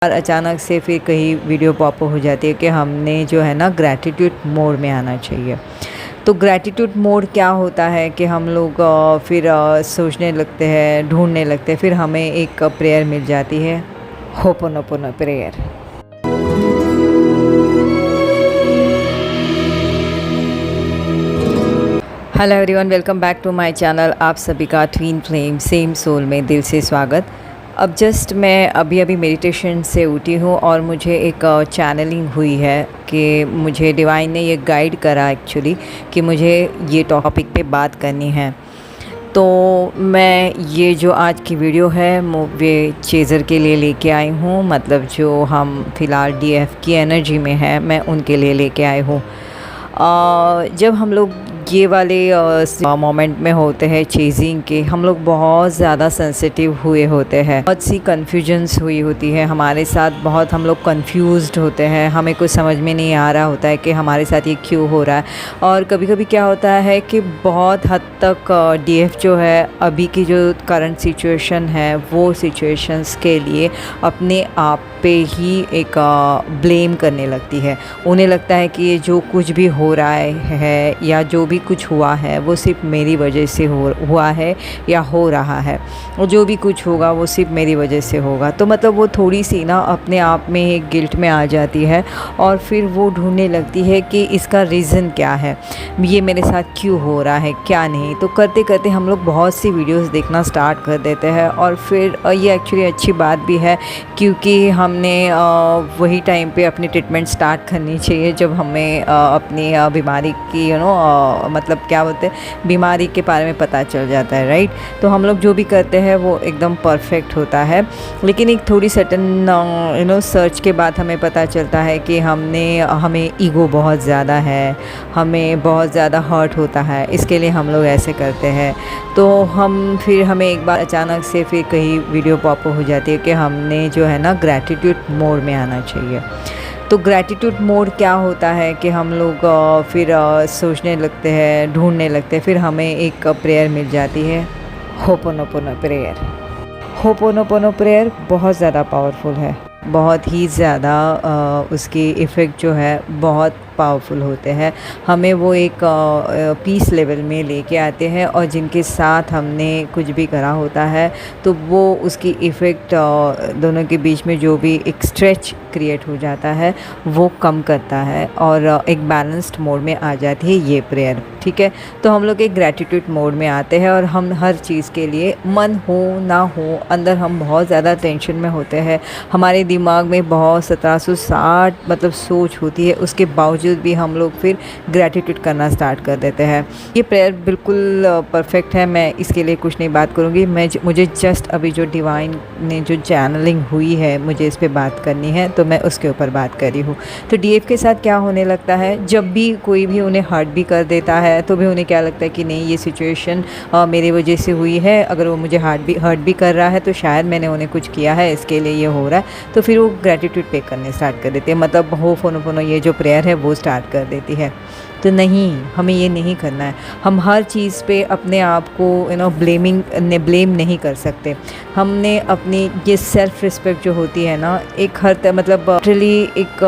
और अचानक से फिर कहीं वीडियो पॉप हो जाती है कि हमने जो है ना ग्रैटिट्यूड मोड में आना चाहिए। तो ग्रैटिट्यूड मोड क्या होता है कि हम लोग फिर सोचने लगते हैं, ढूंढने लगते हैं, फिर हमें एक प्रेयर मिल जाती है, Ho'oponopono prayer. Hello everyone, welcome back to my channel. आप सभी का ट्विन फ्लेम सेम सोल में दिल से स्वागत। अब जस्ट मैं अभी मेडिटेशन से उठी हूँ और मुझे एक चैनलिंग हुई है कि मुझे डिवाइन ने ये गाइड करा एक्चुअली कि मुझे ये टॉपिक पे बात करनी है। तो मैं ये जो आज की वीडियो है वे चेज़र के लिए लेके आई हूँ, मतलब जो हम फ़िलहाल डीएफ की एनर्जी में है मैं उनके लिए लेके आई हूँ। जब हम लोग ये वाले मोमेंट में होते हैं चेजिंग के, हम लोग बहुत ज़्यादा सेंसिटिव हुए होते हैं, बहुत सी कन्फ्यूजन्स हुई होती है हमारे साथ, बहुत हम लोग कंफ्यूज्ड होते हैं, हमें कुछ समझ में नहीं आ रहा होता है कि हमारे साथ ये क्यों हो रहा है। और कभी कभी क्या होता है कि बहुत हद तक डीएफ जो है अभी की जो करंट सिचुएशन है वो सिचुएशंस के लिए अपने आप पे ही एक ब्लेम करने लगती है। उन्हें लगता है कि ये जो कुछ भी हो रहा है या जो भी कुछ हुआ है वो सिर्फ मेरी वजह से हुआ है या हो रहा है, और जो भी कुछ होगा वो सिर्फ मेरी वजह से होगा। तो मतलब वो थोड़ी सी ना अपने आप में एक गिल्ट में आ जाती है और फिर वो ढूंढने लगती है कि इसका रीज़न क्या है, ये मेरे साथ क्यों हो रहा है, क्या नहीं। तो करते करते हम लोग बहुत सी वीडियोस देखना स्टार्ट कर देते हैं और फिर ये एक्चुअली अच्छी बात भी है, क्योंकि हमने वही टाइम पे अपनी ट्रीटमेंट स्टार्ट करनी चाहिए जब हमें अपनी बीमारी की मतलब क्या बोलते हैं, बीमारी के बारे में पता चल जाता है, राइट। तो हम लोग जो भी करते हैं वो एकदम परफेक्ट होता है, लेकिन एक थोड़ी सर्टन सर्च के बाद हमें पता चलता है कि हमें ईगो बहुत ज़्यादा है, हमें बहुत ज़्यादा हर्ट होता है, इसके लिए हम लोग ऐसे करते हैं। तो हमें एक बार अचानक से फिर कहीं वीडियो पॉप हो जाती है कि हमने जो है ना ग्रैटिट्यूड मोड में आना चाहिए। तो ग्रैटिट्यूड मोड क्या होता है कि हम लोग फिर सोचने लगते हैं, ढूंढने लगते हैं, फिर हमें एक प्रेयर मिल जाती है, होपोनोपोनो प्रेयर। होपोनोपोनो प्रेयर बहुत ज़्यादा पावरफुल है, बहुत ही ज़्यादा उसकी इफ़ेक्ट जो है बहुत पावरफुल होते हैं। हमें वो एक पीस लेवल में लेके आते हैं और जिनके साथ हमने कुछ भी करा होता है तो वो उसकी इफ़ेक्ट दोनों के बीच में जो भी एक स्ट्रेच क्रिएट हो जाता है वो कम करता है और एक बैलेंस्ड मोड में आ जाती है ये प्रेयर, ठीक है। तो हम लोग एक ग्रैटिट्यूड मोड में आते हैं और हम हर चीज़ के लिए, मन हो ना हो, अंदर हम बहुत ज़्यादा टेंशन में होते हैं, हमारे दिमाग में बहुत 1760 मतलब सोच होती है, उसके बावजूद भी हम लोग फिर ग्रैटिट्यूड करना स्टार्ट कर देते हैं। ये प्रेयर बिल्कुल परफेक्ट है, मैं इसके लिए कुछ नहीं बात करूँगी। मुझे जस्ट अभी जो डिवाइन ने जो चैनलिंग हुई है मुझे इस पर बात करनी है, तो मैं उसके ऊपर बात कर रही हूँ। तो डीएफ के साथ क्या होने लगता है, जब भी कोई भी उन्हें हर्ट भी कर देता है तो भी उन्हें क्या लगता है कि नहीं, ये सिचुएशन मेरी वजह से हुई है, अगर वो मुझे हर्ट भी कर रहा है तो शायद मैंने उन्हें कुछ किया है, इसके लिए ये हो रहा है। तो फिर वो ग्रैटिट्यूड पे करने स्टार्ट कर देते हैं, मतलब होपोनोपोनो ये जो प्रेयर है वो स्टार्ट कर देती है। तो नहीं, हमें ये नहीं करना है। हम हर चीज़ पे अपने आप को ब्लेम नहीं कर सकते। हमने अपनी ये सेल्फ़ रिस्पेक्ट जो होती है ना, एक मतलब लिटरली एक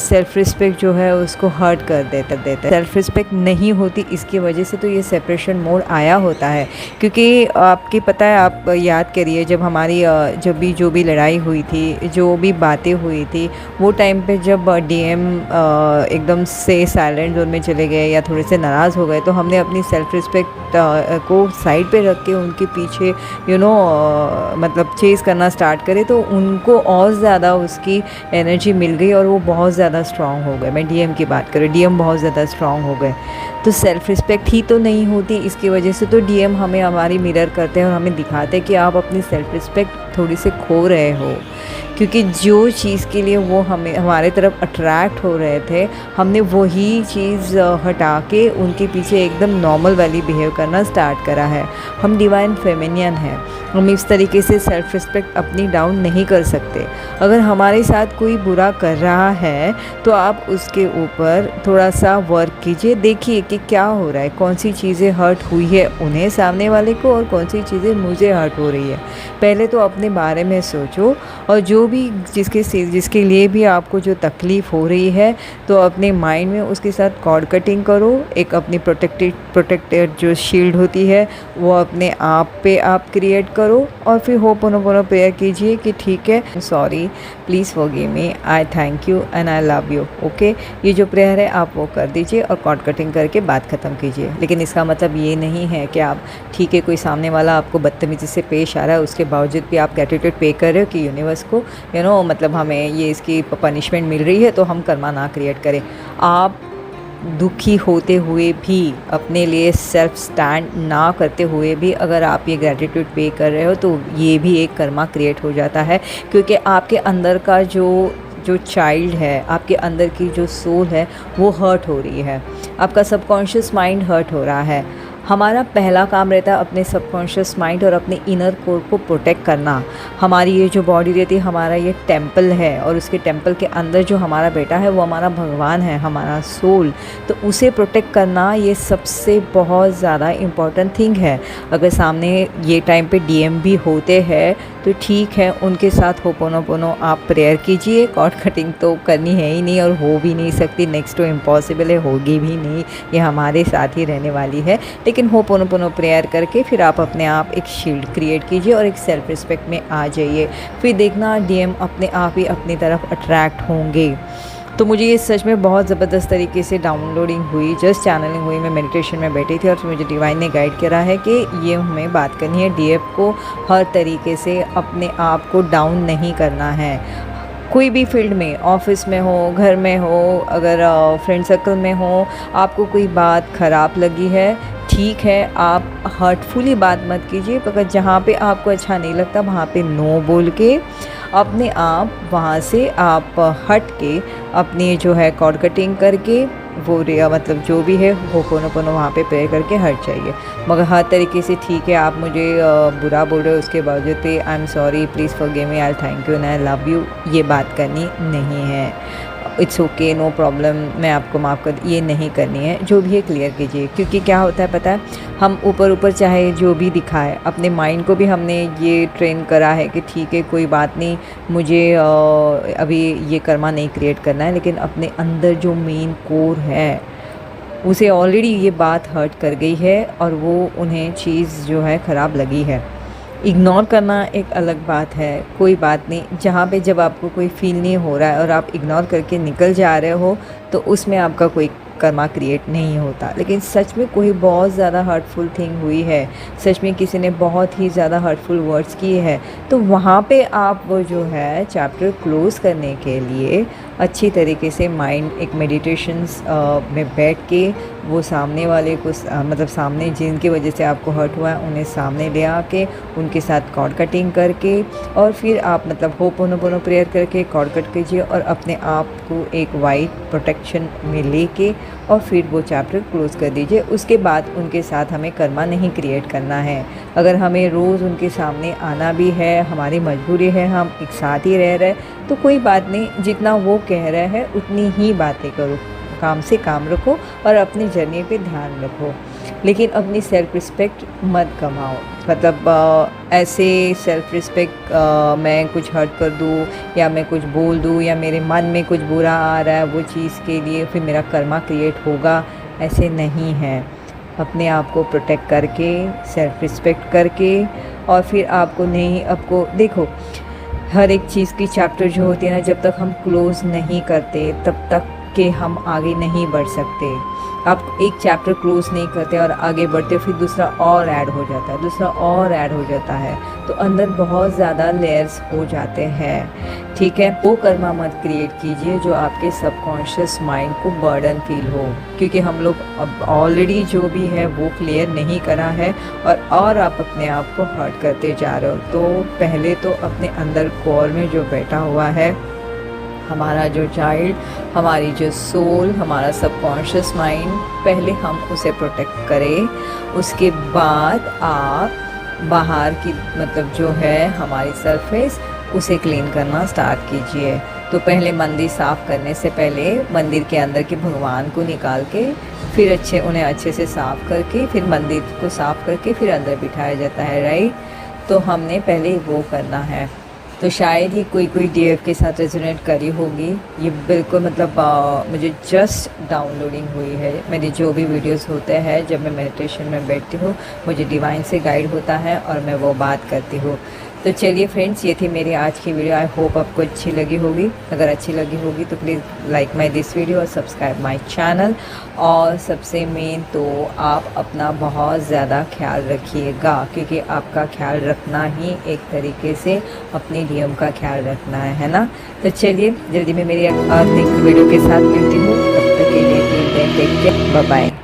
सेल्फ़ रिस्पेक्ट जो है उसको हर्ट कर देता है। सेल्फ़ रिस्पेक्ट नहीं होती, इसकी वजह से तो ये सेपरेशन मोड आया होता है। क्योंकि आपकी पता है, आप याद करिए जब हमारी जो भी लड़ाई हुई थी, जो भी बातें हुई थी, वो टाइम पे जब डीएम एकदम से साइलेंट जोन में चले गए या थोड़े से नाराज़ हो गए, तो हमने अपनी सेल्फ़ रिस्पेक्ट को साइड पे रख के उनके पीछे मतलब चेज़ करना स्टार्ट करे, तो उनको और ज़्यादा उसकी एनर्जी मिल गई और वो बहुत ज़्यादा स्ट्रॉन्ग हो गए। मैं डीएम की बात करूँ, डीएम बहुत ज़्यादा स्ट्रॉन्ग हो गए। तो सेल्फ़ रिस्पेक्ट ही तो नहीं होती, इसकी वजह से तो डीएम हमें हमारी मिरर करते हैं और हमें दिखाते हैं कि आप अपनी सेल्फ़ रिस्पेक्ट थोड़ी सी खो रहे हो, क्योंकि जो चीज़ के लिए वो हमारे तरफ अट्रैक्ट हो रहे थे, हमने वही चीज़ हटा के उनके पीछे एकदम नॉर्मल वाली बिहेव करना स्टार्ट करा है। हम डिवाइन फेमिनियन हैं, हम इस तरीके से सेल्फ़ रिस्पेक्ट अपनी डाउन नहीं कर सकते। अगर हमारे साथ कोई बुरा कर रहा है तो आप उसके ऊपर थोड़ा सा वर्क कीजिए, देखिए कि क्या हो रहा है, कौन सी चीज़ें हर्ट हुई है उन्हें, सामने वाले को, और कौन सी चीज़ें मुझे हर्ट हो रही है। पहले तो अपने बारे में सोचो और जो भी जिसके लिए भी आपको जो तकलीफ़ हो रही है, तो अपने माइंड में उसके साथ कॉर्ड कटिंग करो। एक अपनी प्रोटेक्टेड जो शील्ड होती है वो अपने आप पे आप क्रिएट करो, और फिर होपोनोपोनो प्रेयर कीजिए कि ठीक है, sorry, please forgive me, I thank you and I love you. Okay, ये जो प्रेयर है आप वो कर दीजिए और कॉर्ड कटिंग करके बात ख़त्म कीजिए। लेकिन इसका मतलब ये नहीं है कि आप, ठीक है, कोई सामने वाला आपको बदतमीज़ी से पेश आ रहा है, उसके बावजूद भी आप ग्रेटिट्यूड पे कर रहे हो कि यूनिवर्स को मतलब हमें ये इसकी पनिशमेंट मिल रही है तो हम कर्मा ना क्रिएट करें। आप दुखी होते हुए भी, अपने लिए सेल्फ स्टैंड ना करते हुए भी अगर आप ये ग्रेटिट्यूड पे कर रहे हो तो ये भी एक कर्मा क्रिएट हो जाता है, क्योंकि आपके अंदर का जो चाइल्ड है, आपके अंदर की जो सोल है वो हर्ट हो रही है, आपका सबकॉन्शियस माइंड हर्ट हो रहा है। हमारा पहला काम रहता है अपने सबकॉन्शियस माइंड और अपने इनर कोर को प्रोटेक्ट करना। हमारी ये जो बॉडी रहती है, हमारा ये टेंपल है, और उसके टेंपल के अंदर जो हमारा बेटा है वो हमारा भगवान है, हमारा सोल। तो उसे प्रोटेक्ट करना ये सबसे बहुत ज़्यादा इम्पॉर्टेंट थिंग है। अगर सामने ये टाइम पे डीएम भी होते हैं तो ठीक है, उनके साथ होपोनोपोनो आप प्रेयर कीजिए। कॉर्ड कटिंग तो करनी है ही नहीं और हो भी नहीं सकती, नेक्स्ट तो इम्पॉसिबल है, होगी भी नहीं, ये हमारे साथ ही रहने वाली है। लेकिन होपोनोपोनो प्रेयर करके फिर आप अपने आप एक शील्ड क्रिएट कीजिए और एक सेल्फ रिस्पेक्ट में आ जाइए। फिर देखना डीएम अपने आप ही अपनी तरफ अट्रैक्ट होंगे। तो मुझे ये सच में बहुत ज़बरदस्त तरीके से डाउनलोडिंग हुई, जस्ट चैनलिंग हुई। मैं मेडिटेशन में बैठी थी और मुझे डिवाइन ने गाइड करा है कि ये हमें बात करनी है, डीएफ को हर तरीके से अपने आप को डाउन नहीं करना है। कोई भी फील्ड में, ऑफिस में हो, घर में हो, अगर फ्रेंड सर्कल में हो, आपको कोई बात ख़राब लगी है, ठीक है, आप हर्टफुली बात मत कीजिए, मगर जहाँ पे आपको अच्छा नहीं लगता वहाँ पे नो बोल के अपने आप वहाँ से आप हट के अपनी जो है कॉर्ड कटिंग करके वो मतलब जो भी है होपोनोपोनो वहाँ पे प्रेयर करके हट जाइए। मगर हर तरीके से ठीक है, आप मुझे बुरा बोल रहे हो उसके बावजूद पे I am sorry, please forgive me, I thank you and I love you, ये बात करनी नहीं है। इट्स ओके, नो प्रॉब्लम, मैं आपको माफ़ कर, ये नहीं करनी है। जो भी है क्लियर कीजिए, क्योंकि क्या होता है पता है, हम ऊपर चाहे जो भी दिखाए, अपने माइंड को भी हमने ये ट्रेन करा है कि ठीक है, कोई बात नहीं, मुझे अभी ये कर्मा नहीं क्रिएट करना है, लेकिन अपने अंदर जो मेन कोर है उसे ऑलरेडी ये बात हर्ट कर गई है और वो उन्हें चीज़ जो है ख़राब लगी है। इग्नोर करना एक अलग बात है, कोई बात नहीं। जहाँ पे जब आपको कोई फील नहीं हो रहा है और आप इग्नोर करके निकल जा रहे हो तो उसमें आपका कोई कर्मा क्रिएट नहीं होता। लेकिन सच में कोई बहुत ज़्यादा हर्टफुल थिंग हुई है, सच में किसी ने बहुत ही ज़्यादा हर्टफुल वर्ड्स किए हैं, तो वहाँ पे आप वो जो है चैप्टर क्लोज़ करने के लिए अच्छी तरीके से माइंड एक मेडिटेशंस में बैठ के वो सामने वाले को मतलब सामने जिनकी वजह से आपको हर्ट हुआ है उन्हें सामने ले आके उनके साथ कॉर्ड कटिंग करके और फिर आप मतलब होपोनोपोनो प्रेयर करके कॉर्ड कट कीजिए और अपने आप को एक वाइट प्रोटेक्शन में लेके और फिर वो चैप्टर क्लोज़ कर दीजिए। उसके बाद उनके साथ हमें कर्मा नहीं क्रिएट करना है। अगर हमें रोज़ उनके सामने आना भी है, हमारी मजबूरी है, हम एक साथ ही रह रहे तो कोई बात नहीं, जितना वो कह रहा है उतनी ही बातें करो, काम से काम रखो और अपनी जर्नी पे ध्यान रखो, लेकिन अपनी सेल्फ रिस्पेक्ट मत गंवाओ। मतलब ऐसे सेल्फ रिस्पेक्ट मैं कुछ हर्ट कर दूँ या मैं कुछ बोल दूँ या मेरे मन में कुछ बुरा आ रहा है वो चीज़ के लिए फिर मेरा कर्मा क्रिएट होगा, ऐसे नहीं है। अपने आप को प्रोटेक्ट करके, सेल्फ रिस्पेक्ट करके और फिर आपको नहीं, आपको देखो हर एक चीज़ की चैप्टर जो होती है ना, जब तक हम क्लोज़ नहीं करते तब तक के हम आगे नहीं बढ़ सकते। आप एक चैप्टर क्लोज़ नहीं करते और आगे बढ़ते फिर दूसरा और ऐड हो जाता है, दूसरा और ऐड हो जाता है, तो अंदर बहुत ज़्यादा लेयर्स हो जाते हैं। ठीक है, वो कर्मा मत क्रिएट कीजिए जो आपके सबकॉन्शियस माइंड को बर्डन फील हो, क्योंकि हम लोग अब ऑलरेडी जो भी है वो क्लियर नहीं करा है और आप अपने आप को हर्ट करते जा रहे हो। तो पहले तो अपने अंदर कोर में जो बैठा हुआ है हमारा जो चाइल्ड, हमारी जो सोल, हमारा सबकॉन्शियस माइंड, पहले हम उसे प्रोटेक्ट करें। उसके बाद आप बाहर की मतलब जो है हमारी सरफेस उसे क्लीन करना स्टार्ट कीजिए। तो पहले मंदिर साफ़ करने से पहले मंदिर के अंदर के भगवान को निकाल के फिर उन्हें अच्छे से साफ़ करके फिर मंदिर को साफ़ करके फिर अंदर बिठाया जाता है, राइट। तो हमने पहले वो करना है। तो शायद ही कोई कोई डीएफ के साथ रेजोनेट करी होगी। ये बिल्कुल मतलब मुझे जस्ट डाउनलोडिंग हुई है। मेरे जो भी वीडियोस होते हैं जब मैं मेडिटेशन में बैठती हूँ, मुझे डिवाइन से गाइड होता है और मैं वो बात करती हूँ। तो चलिए फ्रेंड्स, ये थी मेरी आज की वीडियो। आई होप आपको अच्छी लगी होगी। अगर अच्छी लगी होगी तो please like my this video और सब्सक्राइब माई चैनल। और सबसे मेन तो आप अपना बहुत ज़्यादा ख्याल रखिएगा, क्योंकि आपका ख्याल रखना ही एक तरीके से अपने नियम का ख्याल रखना है ना। तो चलिए जल्दी में मेरी नेक्स्ट वीडियो के साथ मिलती हूँ। तब तक के लिए टेक केयर, बाय बाय।